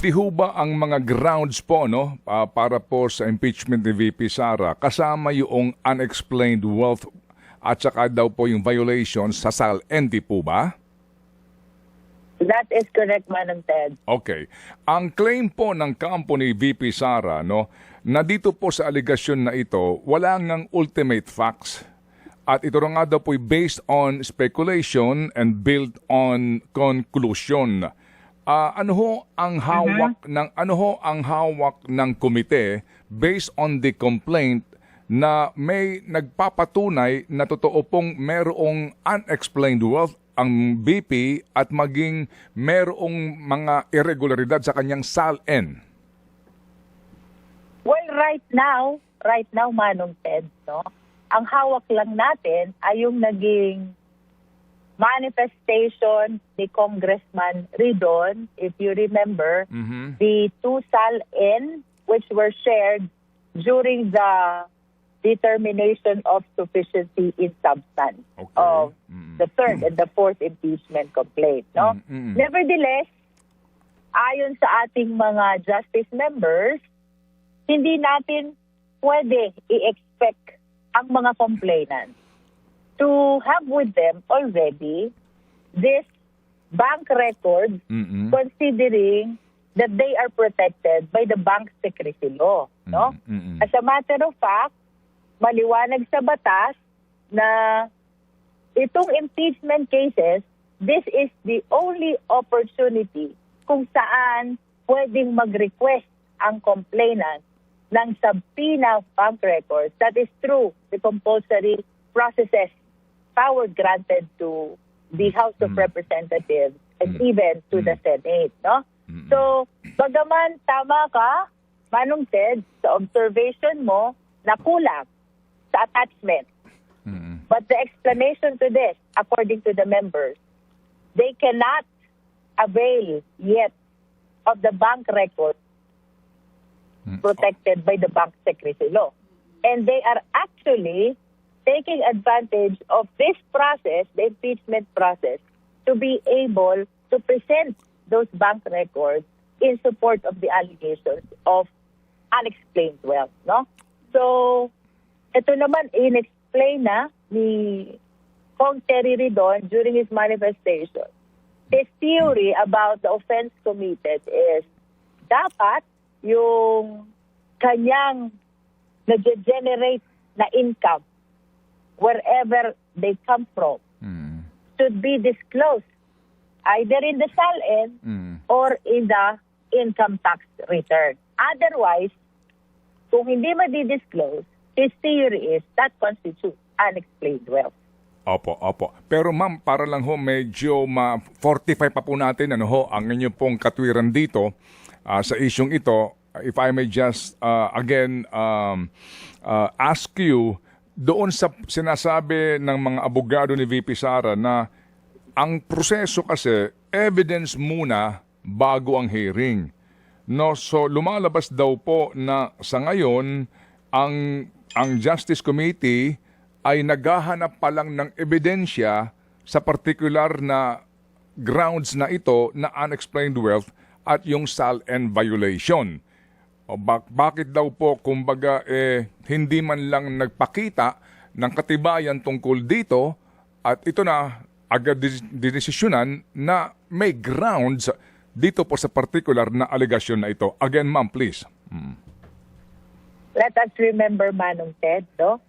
Pati ho ba ang mga grounds po no para po sa impeachment ni VP Sara kasama yung unexplained wealth at saka daw po yung violations sa SAL-N, di po ba? That is correct, Manong Ted. Okay. Ang claim po ng kampo ni VP Sara no na dito po sa aligasyon na ito wala ngang ultimate facts. At ito nga daw po based on speculation and built on conclusion. Ano ho ang hawak ng komite based on the complaint na may nagpapatunay na totoo pong merong unexplained wealth ang BP at maging merong mga irregularidad sa kanyang SAL-N? Well, right now, Manong Ted, no? Ang hawak lang natin ay yung naging manifestation ni Congressman Ridon, if you remember, the two SAL-N which were shared during the determination of sufficiency in substance of the third and the fourth impeachment complaint. No? Nevertheless, ayon sa ating mga justice members, hindi natin pwede i-expect ang mga complainants to have with them already this bank records considering that they are protected by the bank secrecy law. No? As a matter of fact, maliwanag sa batas na itong impeachment cases, this is the only opportunity kung saan pwedeng mag-request ang complainant ng subpoena bank records. That is true, the compulsory processes power granted to the House of Representatives and even to the Senate. No? So, bagaman tama ka, Manong Ted, sa observation mo na kulang sa attachment. But the explanation to this, according to the members, they cannot avail yet of the bank record protected by the bank secrecy law. And they are actually taking advantage of this process, the impeachment process, to be able to present those bank records in support of the allegations of unexplained wealth. No? So, ito naman, in-explain na ni Kong Terry Ridon during his manifestation. His theory about the offense committed is dapat yung kanyang nag-generate na income wherever they come from should be disclosed either in the SAL-N or in the income tax return. Otherwise, kung hindi ma-disclose, his theory is that constitutes unexplained wealth. Opo. Pero ma'am, para lang ho medyo ma-fortify pa po natin ang inyong pong katwiran dito sa isyong ito. If I may just again ask you, doon sa sinasabi ng mga abogado ni VP Sara na ang proseso kasi evidence muna bago ang hearing. No, so lumalabas daw po na sa ngayon ang Justice Committee ay naghahanap pa lang ng ebidensya sa particular na grounds na ito na unexplained wealth at yung SAL-N violation. O bakit daw po kumbaga hindi man lang nagpakita ng katibayan tungkol dito at ito na agad dinesisyonan na may grounds dito po sa particular na allegation na ito. Again, ma'am, please. Let us remember, Manong Ted, no?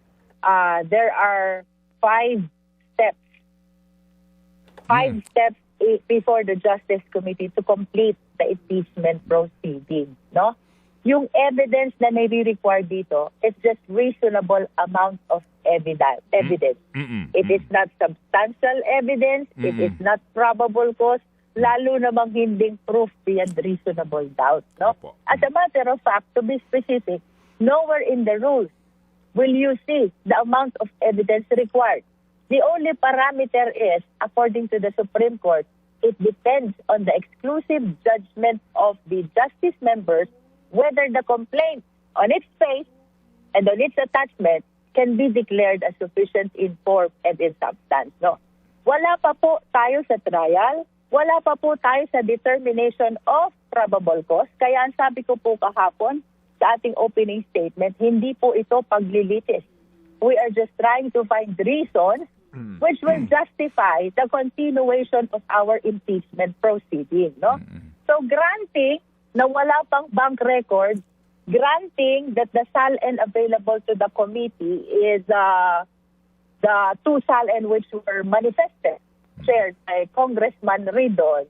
There are 5 steps. 5 steps before the Justice Committee to complete the impeachment proceeding, no? Yung evidence na may be required dito is just reasonable amount of evidence. It is not substantial evidence, it is not probable cause, lalo namang hinding proof beyond reasonable doubt, no? As a matter of fact, to be specific, nowhere in the rules will you see the amount of evidence required. The only parameter is, according to the Supreme Court, it depends on the exclusive judgment of the justice members whether the complaint on its face and on its attachment can be declared as sufficient in form and in substance. No? Wala pa po tayo sa trial, wala pa po tayo sa determination of probable cause. Kaya ang sabi ko po kahapon sa ating opening statement, hindi po ito paglilitis. We are just trying to find reasons which will justify the continuation of our impeachment proceeding. No? So granting na wala pang bank record, granting that the SALN available to the committee is the 2 SALN which were manifested, shared by Congressman Ridon,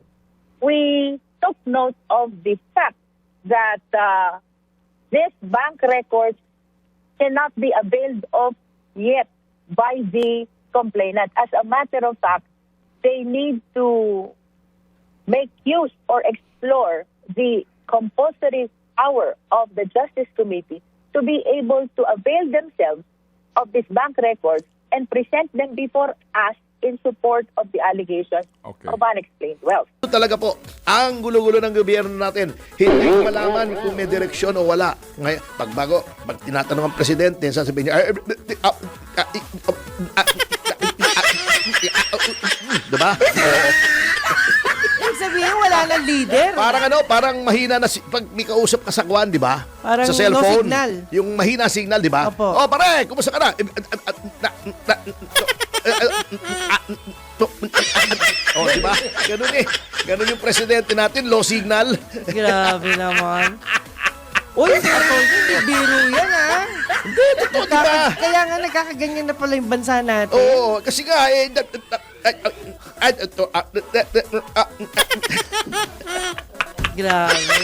we took note of the fact that these bank records cannot be availed of yet by the complainant. As a matter of fact, they need to make use or explore the compulsory power of the Justice Committee to be able to avail themselves of these bank records and present them before us in support of the allegations of unexplained wealth. Ito talaga po, ang gulo-gulo ng gobyerno natin. Hindi malaman kung may direksyon o wala. Ngayon, pag tinatanong ang presidente, sasabihin niya, diba? Ibig sabihin, wala nang leader. Parang mahina na, pag may kausap ka sa kwan, di ba? Parang sa cellphone. no signal. Yung mahina signal, di ba? Opo. Oh, pare, kumusta ka na? Oh, di ba? Ganun eh. Ganun yung presidente natin, low signal. Grabe naman. Uy, hindi biro yan, ha? Hindi, totoo, di ba? Kaya nga nagkakaganyan na pala yung bansa natin. Oo, kasi nga, Grabe.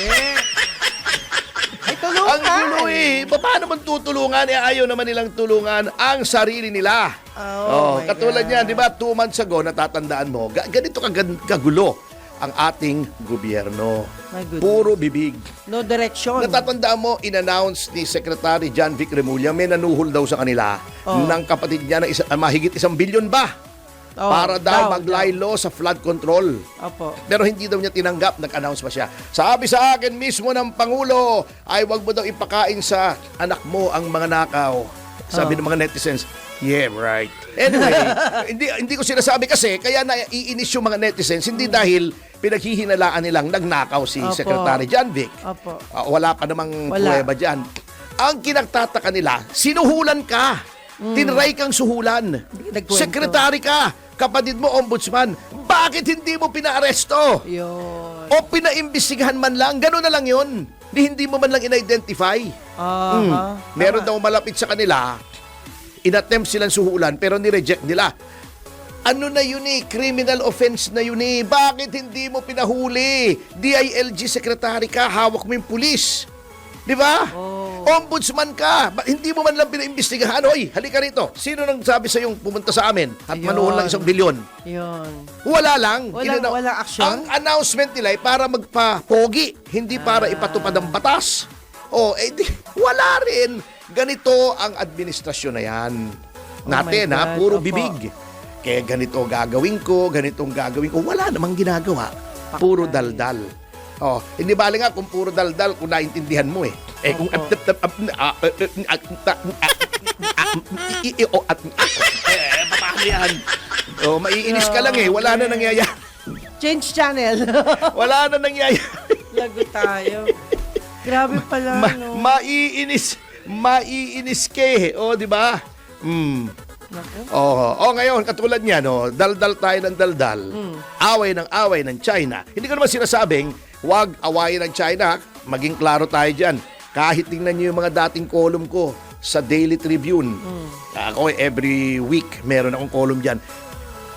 Ay, tulungan. ang gulo eh. Paano man tutulungan? Ayaw naman nilang tulungan ang sarili nila. Oh, my Katulad God. niyan, di ba? 2 months ago, natatandaan mo, ganito kagulo ang ating gobyerno. My goodness. Puro bibig. No direction. Natatandaan mo, in-announce ni Secretary John Vic Remulla, may nanuhol daw sa kanila ng kapatid niya na mahigit 1 bilyon ba? Oh, Para daw maglaylo sa flood control. Opo. Pero hindi daw niya tinanggap, nag-announce pa siya. Sabi sa akin mismo ng Pangulo, ay wag mo daw ipakain sa anak mo ang mga nakaw. Sabi ng mga netizens, yeah, right. Anyway, hindi ko sinasabi kasi, kaya naiinis yung mga netizens, hindi dahil pinaghihinalaan nilang nagnakaw si Opo. Secretary John Vic. Opo. Wala pa namang Wala. pruweba dyan. Ang kinagtataka nila, sinuhulan ka. Tinry kang suhulan. Nagkwento. Sekretary ka. Kapatid mo, ombudsman. Bakit hindi mo pinaaresto? Yun. O pinaimbestigahan man lang? Gano'n na lang yun. Hindi mo man lang in-identify. Meron daw malapit sa kanila, inattempt silang suhulan, pero ni-reject nila. Ano na yun eh? Criminal offense na yun eh. Bakit hindi mo pinahuli? DILG secretary ka, hawak mo yung pulis. Di ba? Ombudsman ka. Hindi mo man lang pinaimbestigahan. Hoy, halika rito. Sino nang sabi sa yung pumunta sa amin at Ayun. manuhol lang 1 bilyon? Yun. Wala lang. Walang action. Ang announcement nila ay para magpa-pogi, hindi para ipatupad ang batas. Wala rin. Ganito ang administrasyon na yan. Natin, my God. puro Opo. bibig. Kaya ganito gagawin ko, ganitong gagawin ko. Wala namang ginagawa. Puro daldal. Hindi bali nga kung puro daldal, kung naintindihan mo eh. Kung paano yan? Maiinis ka lang eh. Wala na nangyayari. Change channel. Wala na nangyayari. Lago tayo. Grabe pala, no? Maiinis ka eh. Di ba? Naku. Ngayon, katulad niya, daldal tayo ng daldal. Away ng China. Hindi ko naman sinasabing, huwag awayin ng China. Maging klaro tayo dyan. Kahit tingnan niyo yung mga dating column ko sa Daily Tribune. Ako every week, meron akong column dyan.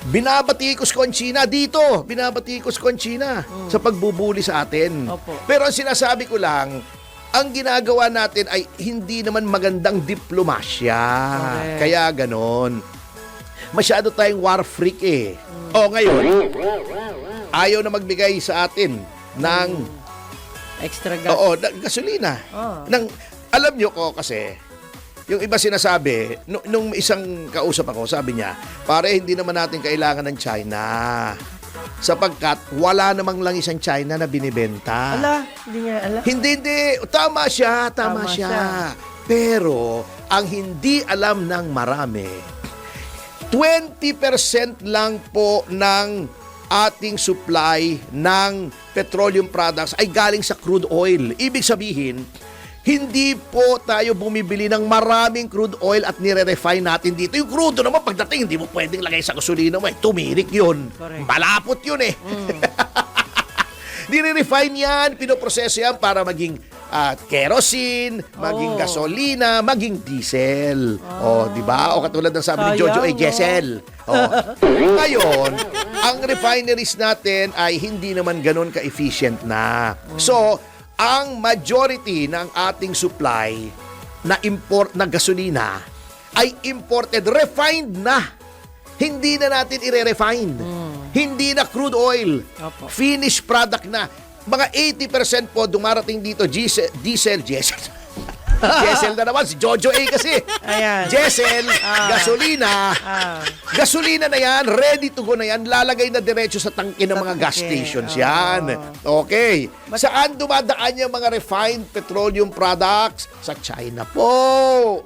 Binabatikos ko ang China dito. Binabatikos ko ang China sa pagbubuli sa atin. Opo. Pero ang sinasabi ko lang, ang ginagawa natin ay hindi naman magandang diplomasya. Correct. Kaya ganon. Masyado tayong war freak eh. Ngayon, ayaw na magbigay sa atin ng Extra gas. gasolina. Oh. Alam nyo ko kasi, yung iba sinasabi, nung isang kausap ako, sabi niya, pare, hindi naman natin kailangan ng China. Sapagkat wala namang lang isang China na binibenta. Hindi nga ala. Hindi. Tama siya. Pero, ang hindi alam ng marami, 20% lang po ng ating supply ng petroleum products ay galing sa crude oil. Ibig sabihin, hindi po tayo bumibili ng maraming crude oil at nire-refine natin dito. Yung crude naman pagdating, hindi mo pwedeng lagay sa gasolina mo. Tumirik yun. Correct. Malapot yun eh. Nire-refine yan, pinoproseso yan para maging kerosene, maging gasolina, maging diesel. Di ba? O katulad ng sabi ni Jojo, ay diesel. Ngayon, ang refineries natin ay hindi naman ganun ka-efficient na. So, ang majority ng ating supply na import na gasolina ay imported, refined na. Hindi na natin ire-refine. Hindi na crude oil. Opo. Finished product na. Mga 80% po dumarating dito diesel. Diesel na naman, si Jojo A kasi. Ayan. Diesel, gasolina. Ah. Gasolina na yan, ready to go na yan. Lalagay na diretso sa tangke ng mga gas stations yan. Okay. Saan dumadaan yung mga refined petroleum products? Sa China po.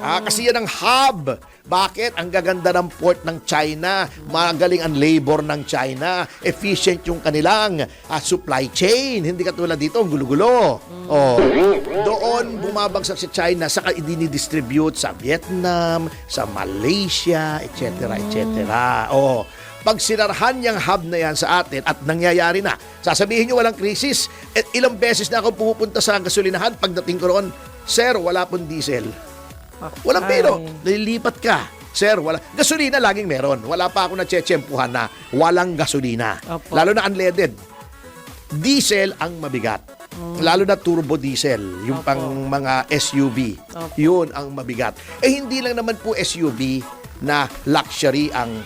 Kasi yan ang hub. Bakit? Ang gaganda ng port ng China. Magaling ang labor ng China. Efficient yung kanilang supply chain. Hindi katulad dito, ang gulo-gulo. Doon bumabagsak sa China, saka idinidistribute sa Vietnam, sa Malaysia, etc. etc. Pag sinarhan yung hub na yan sa atin at nangyayari na, sasabihin nyo walang krisis, ilang beses na ako pupunta sa gasolinahan, pagdating ko roon, sir, wala pong diesel. Walang pero. Nililipat ka. Sir, wala. Gasolina laging meron. Wala pa ako natsetsempuhan na walang gasolina. Opo. Lalo na unleaded. Diesel ang mabigat. Lalo na turbo diesel. Yung pang mga SUV. Opo. Yun ang mabigat. Hindi lang naman po SUV na luxury ang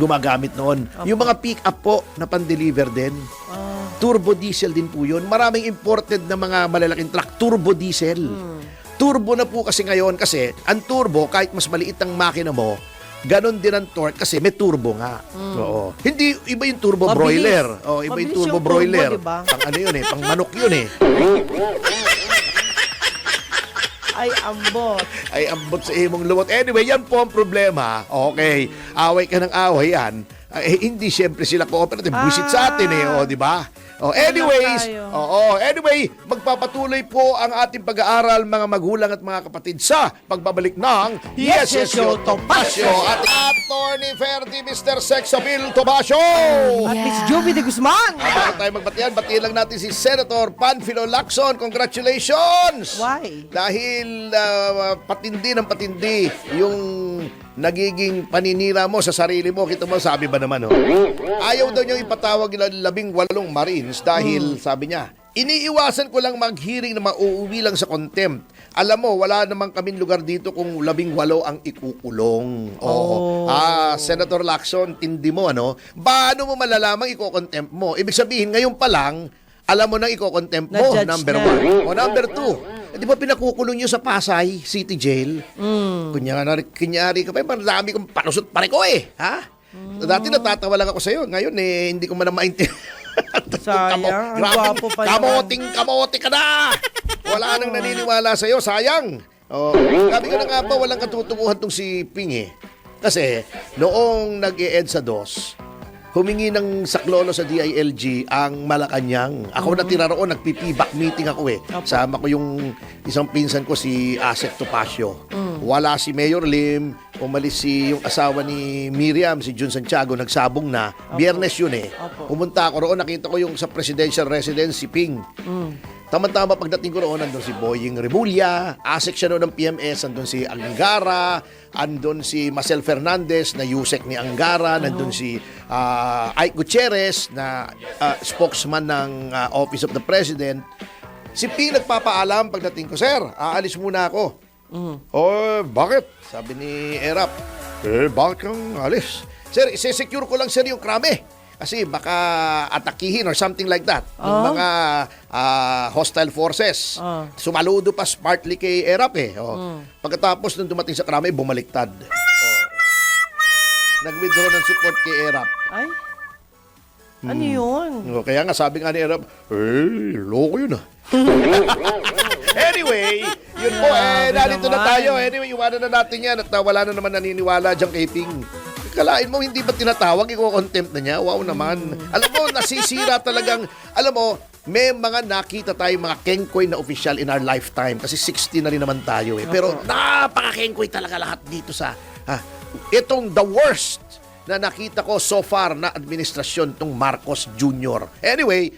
gumagamit noon. Yung mga pick-up po na pan-deliver din. Turbo diesel din po yun. Maraming imported na mga malalaking truck. Turbo diesel. Turbo na po kasi ngayon kasi ang turbo, kahit mas maliit ang makina mo, ganon din ang torque kasi may turbo nga. Hindi, iba yung turbo Mabilis. broiler. Iba Mabilis yung turbo yung turbo, broiler. diba? Pang ano yun pang manok yun Ay, ambot. Ay, ambot sa imong lumot. Anyway, yan po ang problema. Okay, away ka ng away yan. Hindi siyempre sila cooperative. Buisit sa atin di ba? Anyway, magpapatuloy po ang ating pag-aaral mga magulang at mga kapatid sa pagbabalik ng Yes, Yo, Topacio. at Attorney Ferdy, Mr. Sexapil Topacio. At Miss Joby de Guzman. Bago tayo magbatian, batiin lang natin si Senator Panfilo Lacson. Congratulations! Why? Dahil patindi ng patindi yung nagiging paninira mo sa sarili mo. Kita mo, sabi ba naman, ayaw daw niyang ipatawag ng 18 Marines dahil, sabi niya, iniiwasan ko lang mag-hearing na mauuwi lang sa contempt. Alam mo, wala naman kaming lugar dito kung 18 ang ikukulong. Senator Lacson, tindi mo, Paano mo malalamang iko-contempt mo? Ibig sabihin, ngayon pa lang, alam mo nang iko-contempt mo, Na-judge number na. 1. O number 2, di ba pinakukulong nyo sa Pasay City Jail? Kunyari ka pa, marami kong panusot pare ko Dati natatawa lang ako sa'yo. Ngayon hindi ko man na maintindihan. Sayang, ang gwapo pa naman. Kamote ka na! Wala nang naniniwala sa'yo, sayang. Sabi ko na nga pa, walang katutunguhan tong si Ping Kasi, noong nag-e-ed sa DOS, humingi ng saklolo sa DILG ang Malacanang. Ako natira roon, nagpipi-back meeting ako Sama ko yung isang pinsan ko, si Asek Topacio. Wala si Mayor Lim, umalis yung asawa ni Miriam, si Jun Santiago, nagsabong na. Biyernes yun Pumunta ako roon, nakita ko yung sa presidential residence, si Ping. Tama-tama pagdating ko roon, nandun si Boying Remulla, Asek siya noon ng PMS, nandun si Angara, andun si Marcel Fernandez na Yusek ni Angara, nandun si Ike Gutierrez na spokesman ng Office of the President. Si Ping nagpapaalam pagdating ko, sir, aalis muna ako. Bakit? Sabi ni Erap, bakit kang alis? Sir, isi-secure ko lang sir yung krame. Kasi baka atakihin or something like that. Yung mga hostile forces. Sumaludo pa partly kay Erap Pagkatapos nung dumating sa krame, bumaliktad. Nag-withdraw ng support kay Erap. Ay? Ano yun? Kaya nga sabi nga ni Erap, loko yun Anyway, yun po, narito na tayo. Anyway, iwanan na natin yan at wala na naman naniniwala dyan kay Ping. Kalain mo, hindi ba tinatawag? Iko-contempt na niya? Wow naman. Alam mo, nasisira talagang, alam mo, may mga nakita tayong mga kengkoy na official in our lifetime kasi 60 na rin naman tayo eh. Pero napaka-kengkoy talaga lahat dito sa itong the worst na nakita ko so far na administrasyon tong Marcos Jr. Anyway,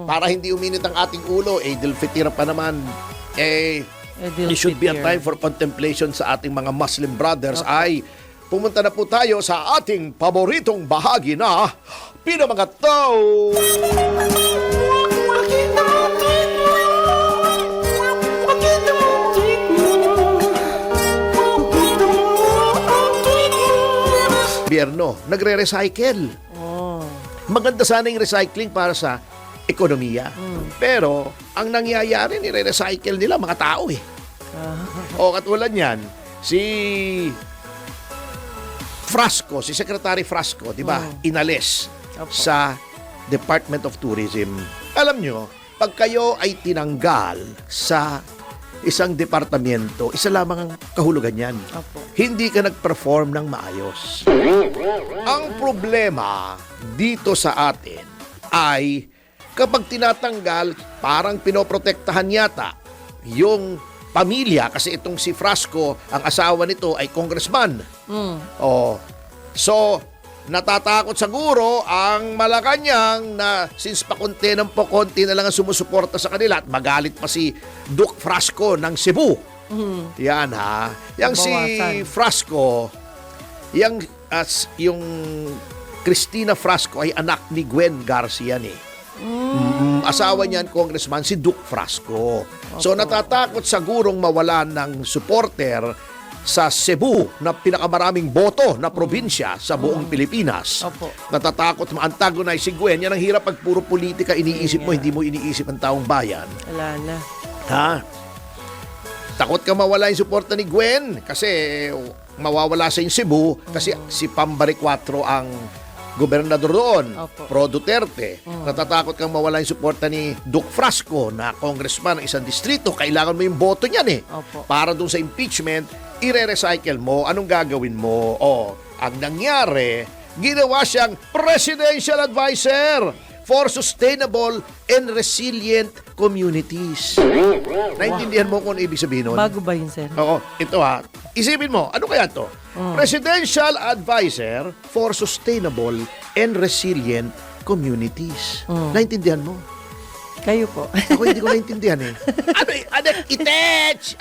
para hindi uminit ang ating ulo, Eidul Fitr pa naman, it should be a time for contemplation sa ating mga Muslim brothers ay pumunta na po tayo sa ating paboritong bahagi na Pinamagato! Gobyerno, nagre-recycle. Maganda sana yung recycling para sa ekonomiya. Pero, ang nangyayari, nire-recycle nila mga tao eh. O katulad yan, si Frasco, si Secretary Frasco, di ba, inalis sa Department of Tourism. Alam nyo, pag kayo ay tinanggal sa isang departamento, isa lamang ang kahulugan yan. Hindi ka nag-perform ng maayos. Ang problema dito sa atin ay kapag tinatanggal, parang pinoprotektahan yata yung pamilya kasi itong si Frasco, ang asawa nito ay congressman. So, natatakot siguro ang Malacanang na since pakunti ng pakunti na lang ang sumusuporta sa kanila at magalit pa si Duke Frasco ng Cebu. Yan ha. Yang si Frasco, yung Cristina Frasco ay anak ni Gwen Garcia asawa niyan, congressman, si Duke Frasco. So natatakot sigurong mawalan ng supporter sa Cebu na pinakamaraming boto na probinsya sa buong Pilipinas. Natatakot ma-antagonize si Gwen. Yan ang hirap pag puro politika iniisip mo, hindi mo iniisip ang taong bayan. Wala na. Ha? Takot ka mawala yung suporta ni Gwen kasi mawawala sa yung Cebu kasi si Pambari 4 ang gobernador doon, Pro Duterte. Natatakot kang mawala yung suporta ni Duke Frasco na congressman ng isang distrito. Kailangan mo yung boto niyan para doon sa impeachment, ire-recycle mo. Anong gagawin mo? Ang nangyari, ginawa siyang presidential advisor for sustainable and resilient communities. Naintindihan mo kung ano ibig sabihin nun? Bago ba yun, sir? Oo, ito ha. Isipin mo, ano kaya to? Presidential Advisor for Sustainable and Resilient Communities. Naintindihan mo? Kayo po. Ako hindi ko naintindihan eh. Anak itech!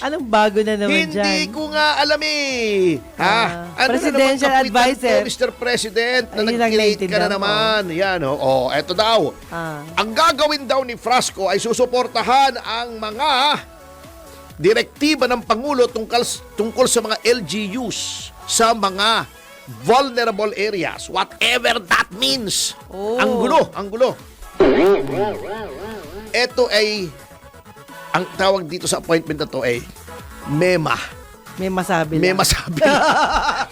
Anong bago na naman dyan? Hindi ko nga alam eh. Presidential na naman kapitan advisor. ko, Mr. President, na Ayun lang nag-create ka na naintindihan ko. naman. Yan, eto daw. Ang gagawin daw ni Frasco ay susuportahan ang mga direktiba ng Pangulo tungkol sa mga LGUs sa mga vulnerable areas. Whatever that means. Ang gulo. Ito ay, ang tawag dito sa appointment na to ay MEMA. May masabi May lang. masabi.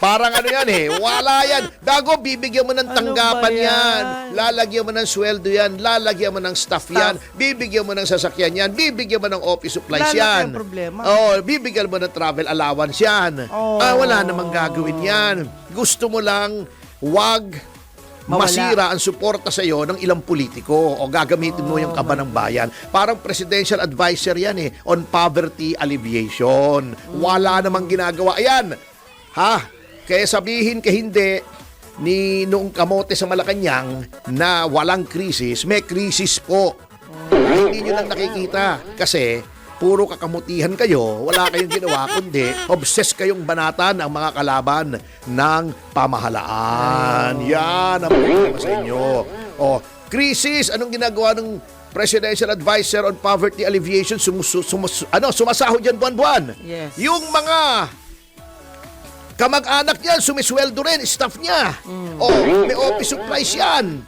Parang ano yan eh. Wala yan. Dago, bibigyan mo ng Ano tanggapan ba yan. yan? Lalagyan mo ng sweldo yan. Lalagyan mo ng staff yan. Bibigyan mo ng sasakyan yan. Bibigyan mo ng office supplies Lalaki yan. ang problema. Bibigyan mo ng travel allowance yan. Wala namang gagawin yan. Gusto mo lang, wag Mawala. masira ang suporta sa iyo ng ilang politiko o gagamitin mo yung kaba ng bayan. Parang presidential advisor yan eh, on poverty alleviation. Wala namang ginagawa. Ayan, ha? Kaya sabihin ka hindi ni noong kamote sa Malacanang na walang krisis, may krisis po. Hindi nyo lang nakikita kasi puro kakamutihan kayo, wala kayong ginawa kundi obsessed kayong banatan ang mga kalaban ng pamahalaan. Yan ang problema sa inyo. Krisis, anong ginagawa ng Presidential Advisor on Poverty Alleviation? Sumasahod yan buwan-buwan. Yes. Yung mga kamag-anak niyan, sumisweldo rin, staff niya. May office supplies yan.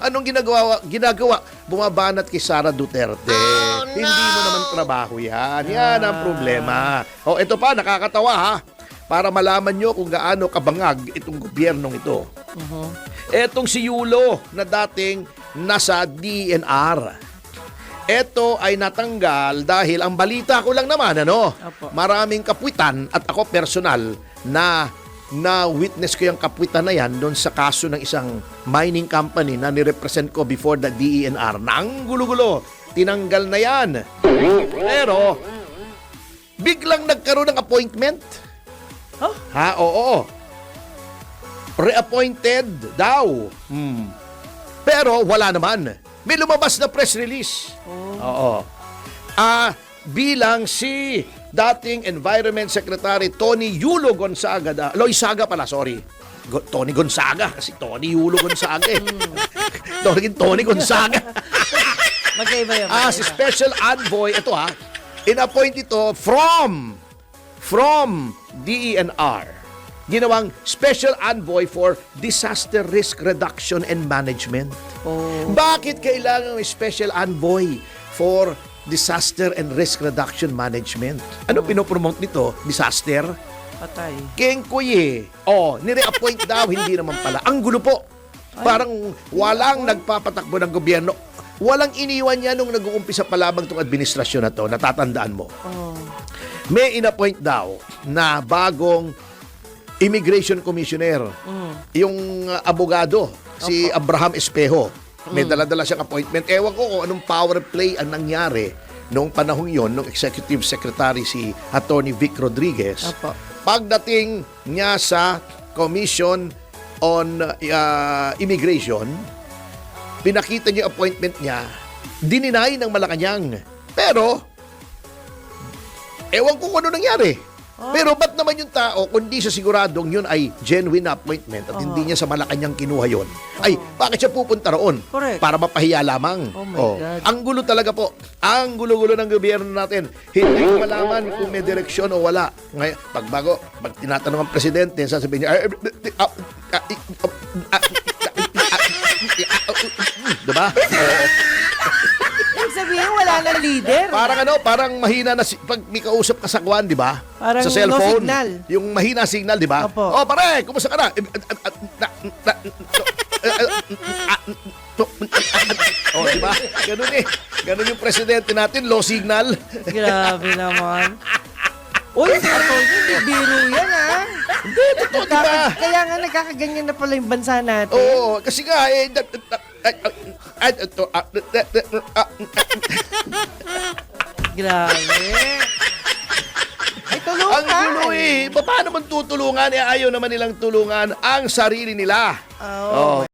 Anong ginagawa? Bumabanat kay Sara Duterte. Hindi mo naman trabaho yan. Yan ang problema. Ito pa, nakakatawa ha. Para malaman nyo kung gaano kabangag itong gobyernong ito. Etong si Yulo na dating nasa DNR. Ito ay natanggal dahil ang balita ko lang naman, maraming kapuitan at ako personal na na witness ko yung kapuitan na yan doon sa kaso ng isang mining company na nirepresent ko before the DENR. Nang gulo-gulo, tinanggal na yan. Pero, biglang nagkaroon ng appointment. Huh? Ha, oo. Reappointed daw. Pero wala naman. May lumabas na press release. Oo. Bilang si dating Environment Secretary Tony Yulo Gonzaga, Loizaga pala, sorry. Tony Gonzaga, kasi Tony Yulo Gonzaga eh. Tony Gonzaga. Magkaiba yun. Si Special Envoy, ito in-appoint ito from DENR. Ginawang Special Envoy for Disaster Risk Reduction and Management. Bakit kailangan may Special Envoy for Disaster and Risk Reduction Management? Ano pinopromote nito? Disaster? Patay. Kengkoy nire-appoint daw, hindi naman pala. Ang gulo po. Parang walang nagpapatakbo ng gobyerno. Walang iniwan niya nung nag-uumpisa pa lamang itong administrasyon na to. Natatandaan mo. May in-appoint daw na bagong Immigration Commissioner. Yung abogado, si Abraham Espejo. May dala-dala siyang appointment. Ewan ko kung anong power play ang nangyari noong panahong yon, noong Executive Secretary si Attorney Vic Rodriguez. Apo. Pagdating niya sa Commission on Immigration, pinakita niya yung appointment niya, dininay ng Malacanang. Pero, ewan ko kung ano nangyari. Pero ba't naman yung tao, kung di siya siguradong yun ay genuine na appointment at hindi niya sa Malacanang kinuha yun, ay bakit siya pupunta roon? Correct. Para mapahiya lamang. Oh my God. Ang gulo talaga po. Ang gulo-gulo ng gobyerno natin. Hindi ko malaman kung may direksyon o wala. Ngayon, pag tinatanong ang presidente, sasabihin niya, diba? Ibig sabihin, wala nang leader. Parang mahina na pag may kausap ka sa kwan, di ba? Parang sa cellphone. no signal. Yung mahina signal, di ba? Opo. Pare, kumusta ka na? Di ba? Ganun eh. Ganun yung presidente natin, low signal. Grabe naman. Uy, hindi biro yan, Hindi, totoo, di ba? Kaya nga nagkakaganyan na pala yung bansa natin. Oo, kasi nga, Grabe. Ay, tulungan. ang gulo eh. Paano man tutulungan? Ayaw naman nilang tulungan ang sarili nila. Oh.